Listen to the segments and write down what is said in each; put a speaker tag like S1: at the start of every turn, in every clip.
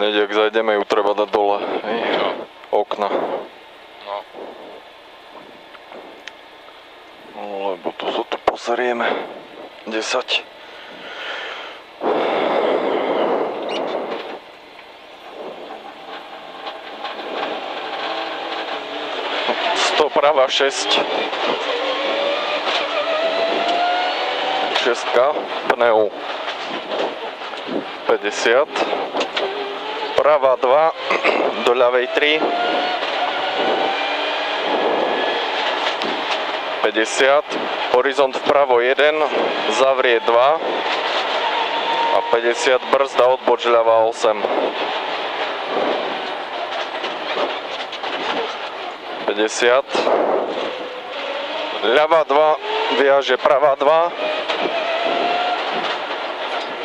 S1: Hneď ak zajdeme, ju treba dať dole.
S2: Čo?
S1: Okna.
S2: No.
S1: Lebo tu sa tu poserieme. 10. Prava 6. 6. Pneu 50. Prava 2. Do ľavej 3. 50. Horizont vpravo 1. Zavrie 2. A 50. Brzda odboč ľava 8. 50. Ľava 2, viaže prava 2.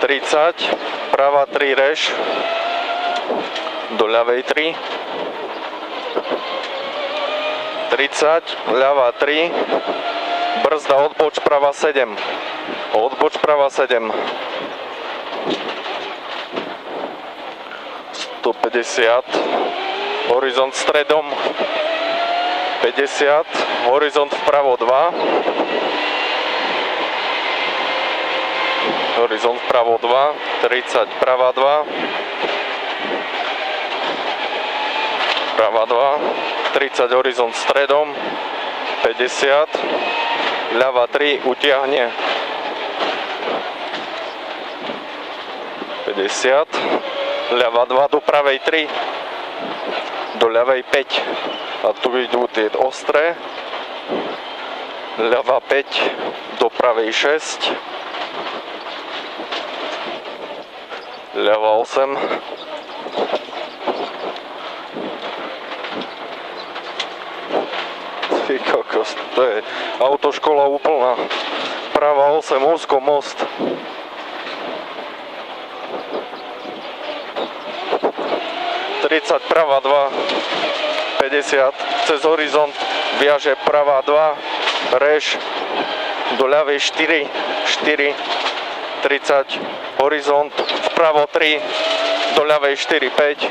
S1: 30. Prava 3 rež. Do ľavej 3. 30. Ľava 3. Brzda odboč prava 7. Odboč prava 7. 150. Horizont stredom. 50, horizont vpravo 2, horizont vpravo 2, 30, prava 2, prava 2, 30, horizont stredom, 50, ľava 3, utiahne, 50, ľava 2, do pravej 3, do ľavej 5. A tu idú tie ostré. Ľava 5, do pravej 6. Ľava 8. Ty kokos, to je autoškola úplná. Prava 8, úzko most. 30, prava 2. 50, cez horizont viaže prava 2, rež, do ľavej 4, 4, 30, horizont, vpravo 3, do ľavej 4, 5,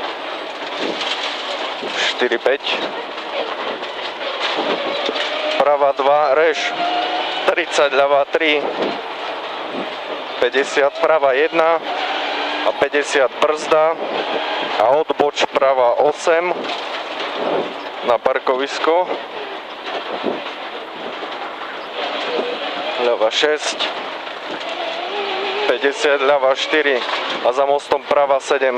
S1: 4, 5, prava 2, rež, 30, ľava 3, 50, prava 1 a 50 brzda a odboč prava 8 na parkovisko, ľava 6, 50, ľava 4 a za mostom prava 7.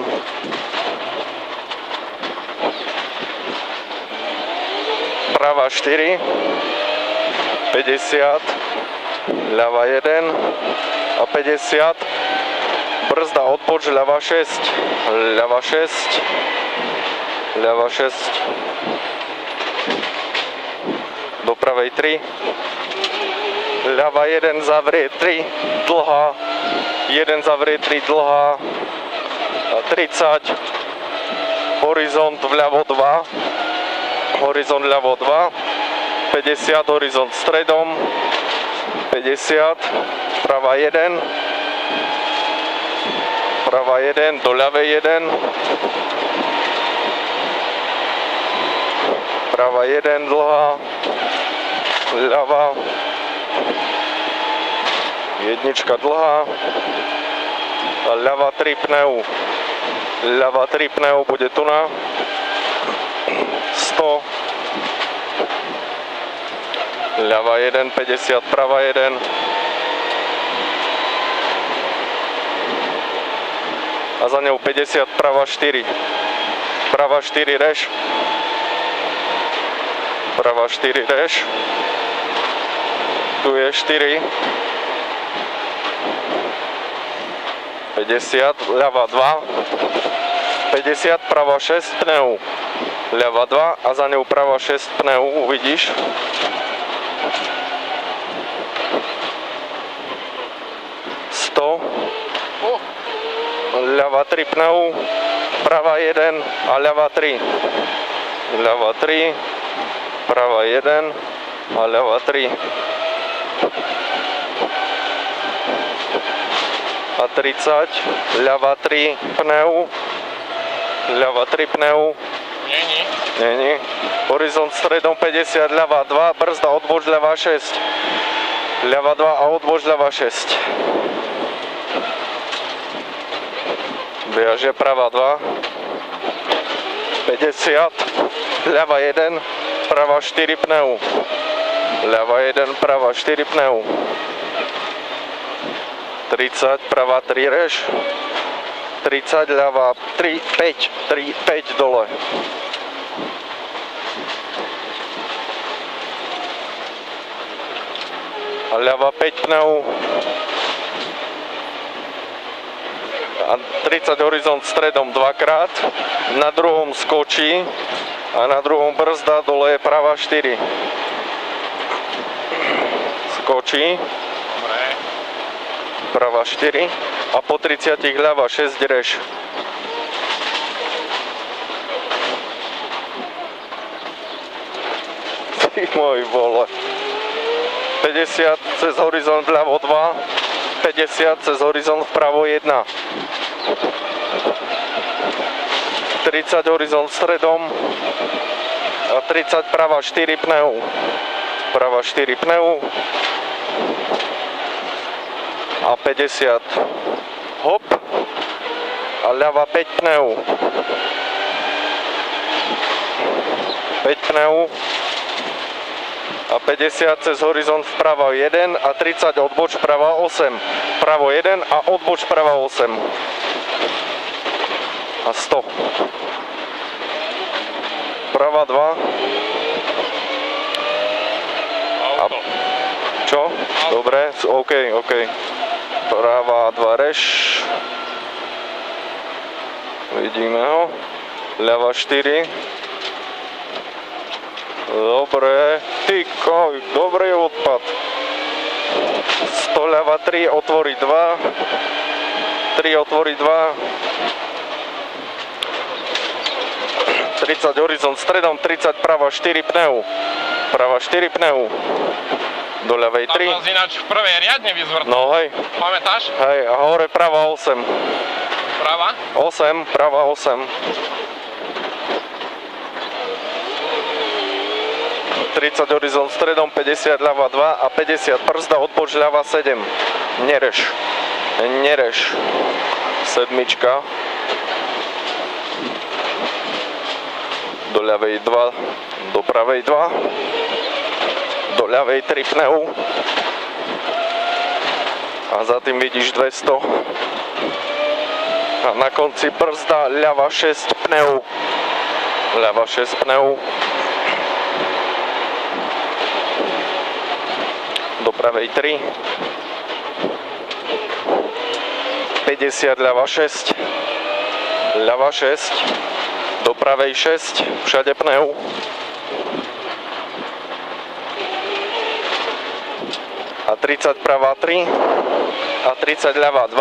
S1: Prava 4, 50, ľava 1 a 50, brzda odboč ľava 6, ľava 6, ľava 6, do pravej 3, ľava 1 zavrie 3, dlhá, 1 zavrie 3, dlhá, 30, horizont vľavo 2, horizont ľavo 2, 50, horizont stredom, 50, prava 1, prava 1, do ľavej 1, prava 1, dlhá, ľava, jednička dlhá a ľava 3 pneu. Ľava 3 pneu bude tu na 100, ľava 1, 50, prava 1, a za ňou 50, prava 4, prava 4 rež, prava 4 rež, tu je 4, 50, ľava 2, 50, prava 6 pneu, ľava 2 a za ňou prava 6 pneu, uvidíš. Ľava 3 pneu, prava 1 a ľava 3. Ľava 3, prava 1 a ľava 3. A 30, ľava 3 pneu, ľava 3 pneu. Není. Horizont stredom 50, ľava 2, brzda odboč ľava 6. Ľava 2 a odboč ľava 6. Viaže prava 2. 50, ľava 1, prava 4 pneu. Ľava 1, prava 4 pneu. 30, prava 3 rež. 30, ľava 3, 5 dole. A ľava 5 pneu. A 30 horizont stredom dvakrát. Na druhom skočí. A na druhom brzda, dole je prava 4. Skočí. Prava 4. A po 30 ľava 6 rež. Ty môj vole. 50 cez horizont vľavo 2. 50 cez horizont vpravo 1. 30 horizont stredom. A 30 prava 4 pneu. Prava 4 pneu. A 50 hop a ľava 5 pneu. 5 pneu a 50 cez horizont vpravo 1 a 30 odboč vpravo 8. Pravo 1 a odboč vpravo 8. A 100. Prava 2. A čo? Dobre, OK. Prava 2 rež. Vidíme ho. Ľava 4. Dobre. Ty koj, dobrý odpad. 100 ľava 3, otvorí 2. 3 otvorí 2. 30 horizont stredom, 30 prava 4 pneu. Prava 4 pneu. Do ľavej 3.
S2: Tam ináč v prvej riadne vyzvrtol.
S1: No hej.
S2: Pamätáš?
S1: Hej, a hore prava 8.
S2: Prava?
S1: 8, prava 8. 30 horizont stredom, 50 ľava 2 a 50 brzda odboč ľava 7. Nerež. Sedmička. Do ľavej 2, do pravej 2. Do ľavej 3 pneu. A za tým vidíš 200. A na konci brzda ľava 6 pneu. Ľava 6 pneu. Do pravej 3. 50 ľava 6. Ľava 6. Do pravej 6. Všade pneu. A 30 pravá 3 a 30 ľavá 2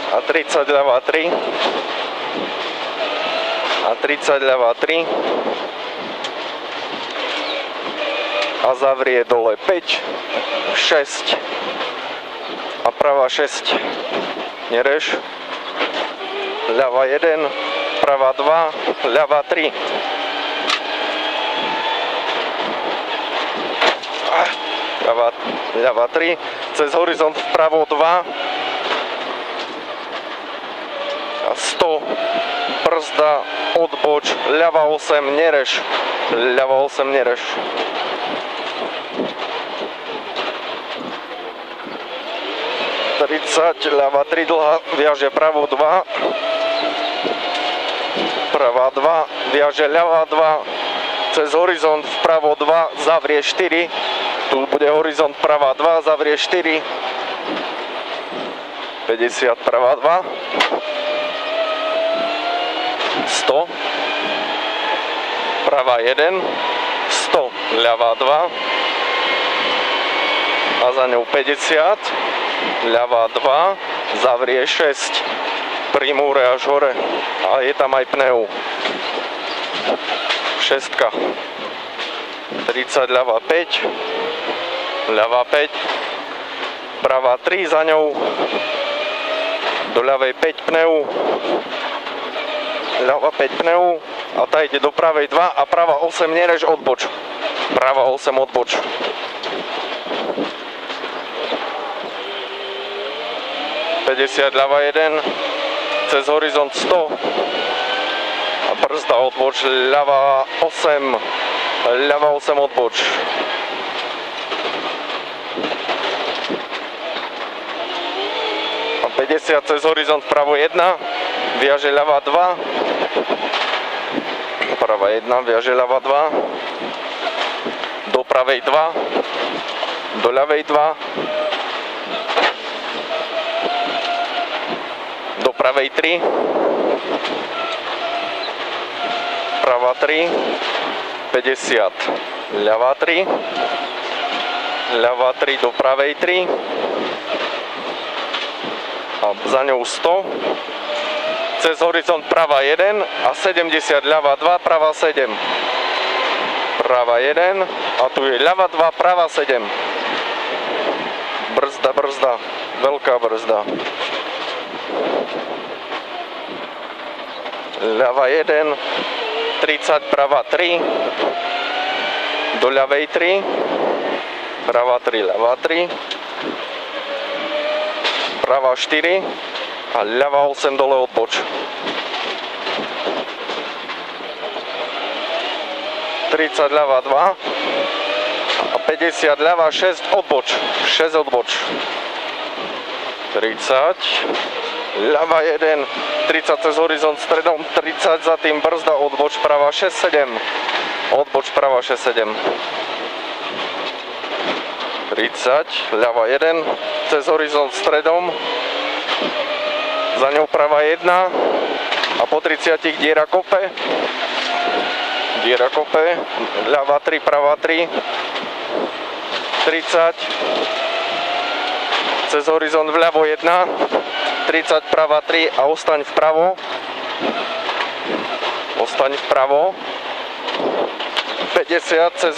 S1: a 30 ľavá 3 a 30 ľavá 3 a zavrie dole 5, 6 a pravá 6, nerež, ľavá 1, pravá 2, ľavá 3. Ľava 3, cez horizont vpravo 2 a 100, brzda, odboč, ľava 8, nerež, ľava 8, nerež. Ľava 3 dlhá, viaže pravo 2, pravá 2, viaže ľava 2, cez horizont vpravo 2, zavrie 4, tu bude horizont pravá 2, zavrie 4, 50 pravá 2, 100, pravá 1, 100, ľavá 2 a za ňou 50, ľavá 2, zavrie 6, pri múre až hore a je tam aj pneu. 6, 30 ľavá 5, ľavá 5, pravá 3 za ňou, do ľavej 5 pneu, ľava 5 pneu a tá ide do pravej 2 a prava 8 nerež odboč, prava 8 odboč. Ľava 1, cez horizont 100 a brzda odboč, ľava 8 odboč. A 50 cez horizont vpravo 1, viaže ľava 2, prava 1, viaže ľava 2, do pravej 2, do ľavej 2, do pravej 3, prava 3, 50, ľava 3, ľava 3 do pravej 3 a za ňou 100, cez horizont prava 1 a 70, ľava 2, prava 7, prava 1 a tu je ľava 2, prava 7, brzda, veľká brzda. Ľava 1, 30, prava 3, do ľavej 3, prava 3, ľava 3, prava 4 a ľava 8 dole odboč. 30, ľava 2 a 50, ľava 6 odboč, 6 odboč. 30, ľava 1, 30 cez horizont stredom, 30 za tým brzda, odboč prava 6-7, odboč prava 6-7. 30, ľava 1, cez horizont stredom, za ňou prava 1 a po 30 diera kope, ľava 3, prava 3, 30, cez horizont vľavo 1, 30 prava 3 a ostaň vpravo, 50 cez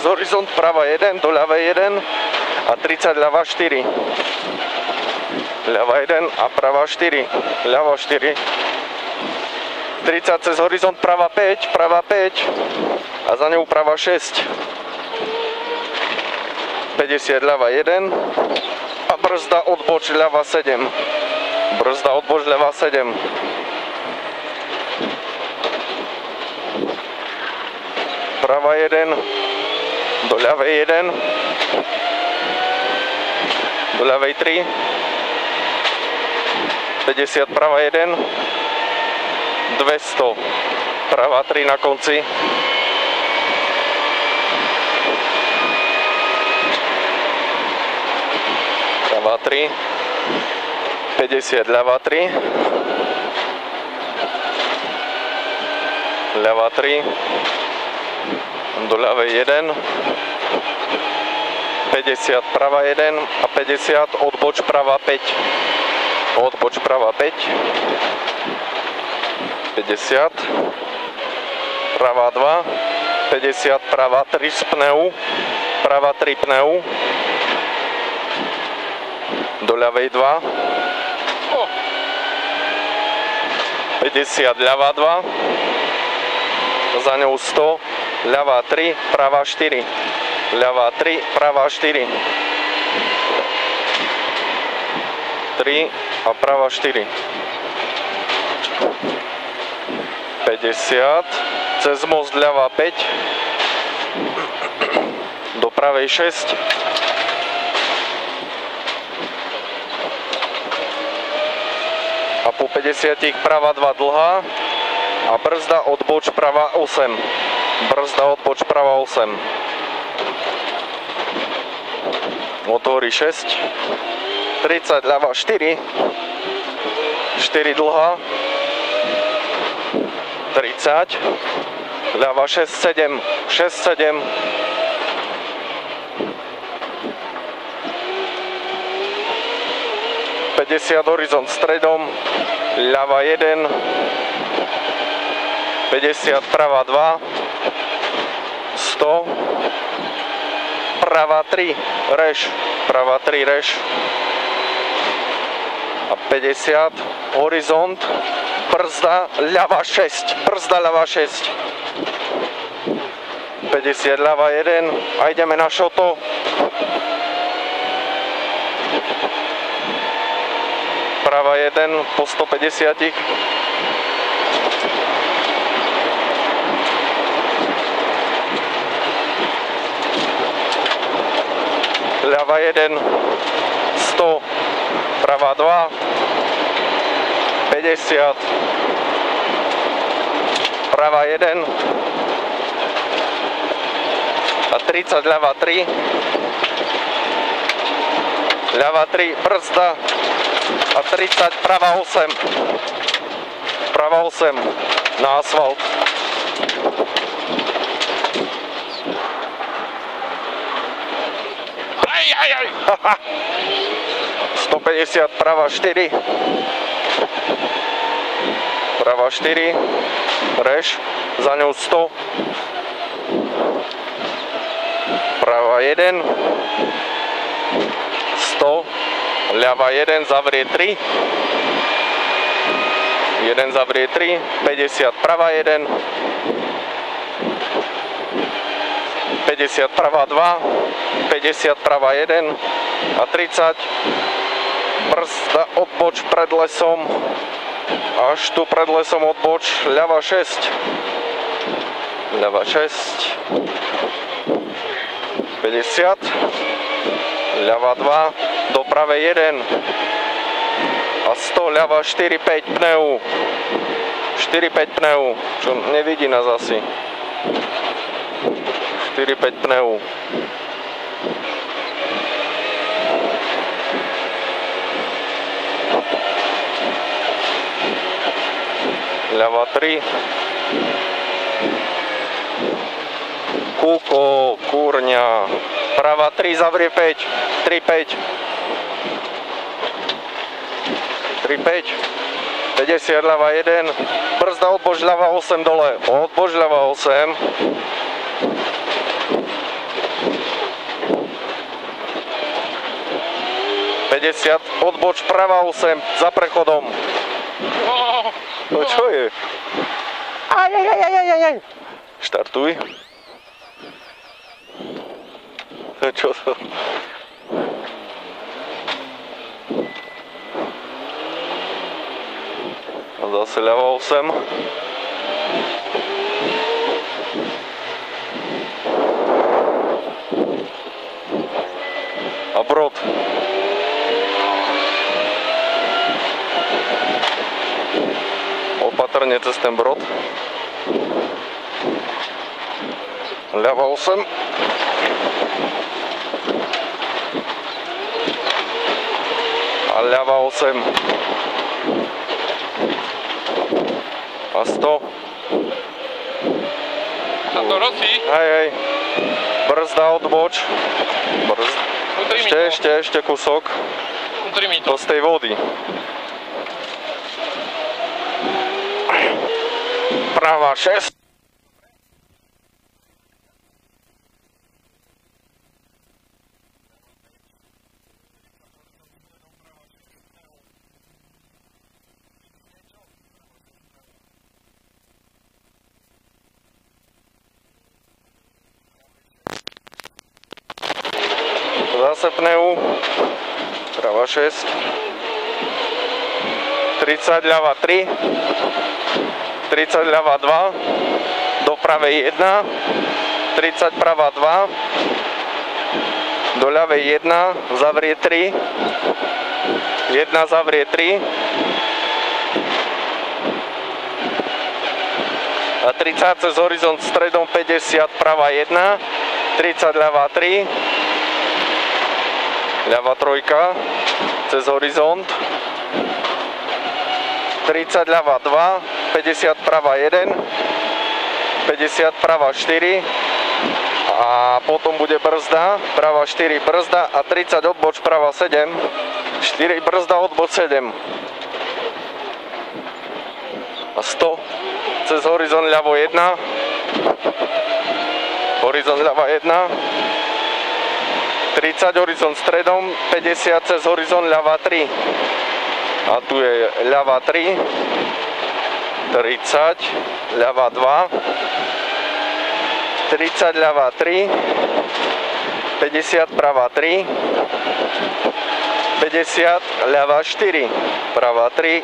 S1: horizont prava 1 do ľavej 1 a 30 ľava 4, ľava 1 a prava 4, ľava 4, 30 cez horizont prava 5 a za ňou prava 6, 50 ľava 1 a brzda odboč ľava 7, prava 1 do ľavej 1, do ľavej 3, 50 prava 1, 200 prava 3 na konci, prava 3, 50 ľava 3, ľava 3, do ľavej 1, 50 prava 1 a 50 odboč prava 5, 50, prava 2, 50 prava 3 z pneu, prava 3 pneu, do ľavej 2, 50 ľava 2, za ňou 100, ľava 3, prava 4, ľava 3, prava 4, 3 a prava 4, 50, cez most ľava 5, do pravej 6, a po 50 prava 2 dlhá a brzda odboč prava 8, motory 6, 30 ľava 4, 4 dlhá, 30, ľava 6, 7, 50 horizont stredom, ľava 1, 50 prava 2, 100, prava 3, reš, a 50, horizont, brzda, ľava 6, brzda ľava 6, 50, ľava 1 a ideme na šoto. Prava 1 po 150. Ľava 1, 100, prava 2, 50, prava 1 a 30, ľava 3, ľava 3, brzda a 30, prava 8, prava 8 na asfalt.
S2: Aj.
S1: 150, prava 4, prava 4, rež, za ňou 100, prava 1, 100, ľava 1, zavrie 3, 1 zavrie 3, 50, prava 1, 50, prava 2, 50, prava 1 a 30, brzda, odboč pred lesom, až tu pred lesom odboč, ľava 6, ľava 6, 50, ľava 2, do pravej 1 a 100, ľava 4, 5 pneu, 4, 5 pneu, čo nevidí nás asi. 4-5 pneu. Ľava 3. Kúko, kúrňa. Prava 3, zavrie 5. 3-5. 3-5. 50, ľava 1. Brzda, odboč, ľava 8 dole. Odboč, ľava 8. 50, odboč prava 8, za prechodom. No čo je? Aj. Štartuj. Čo to? A zase ľava 8. A brod. Opatrne cez ten brod. Ľava 8. A ľava 8. A 100.
S2: A to rosí?
S1: Hej. Brzda, odboč. Ešte kúsok.
S2: Utri mi to.
S1: To z tej vody. Prava 6. Zase pneu. Prava 6. 30, ľava 3. 30, ľava 2, do pravej 1, 30, prava 2, do ľavej 1, zavrie 3, 1 zavrie 3 a 30 cez horizont stredom 50, prava 1, 30, ľava 3, ľava 3, cez horizont, 30, ľava 2, 50 prava 1, 50 prava 4 a potom bude brzda, prava 4 brzda a 30 odboč prava 7, 4 brzda odboč 7 a 100 cez horizont ľavo 1, horizont ľava 1, 30 horizont stredom, 50 cez horizont ľava 3 a A tu je ľava 3, 30, ľava 2, 30, ľava 3, 50, prava 3, 50, ľava 4, prava 3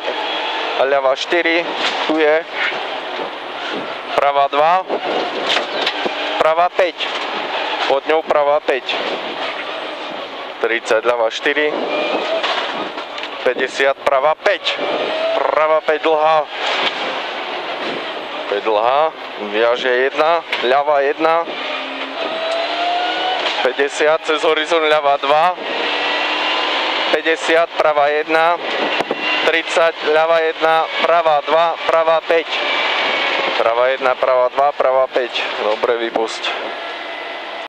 S1: a ľava 4, tu je prava 2, prava 5, pod ňou prava 5, 30, ľava 4, 50, prava 5, prava 5 dlhá, 5 dlhá, viaže 1, ľava 1, 50, cez horizont ľava 2, 50, prava 1, 30, ľava 1, prava 2, prava 5, prava 1, prava 2, prava 5, dobre, vypusť.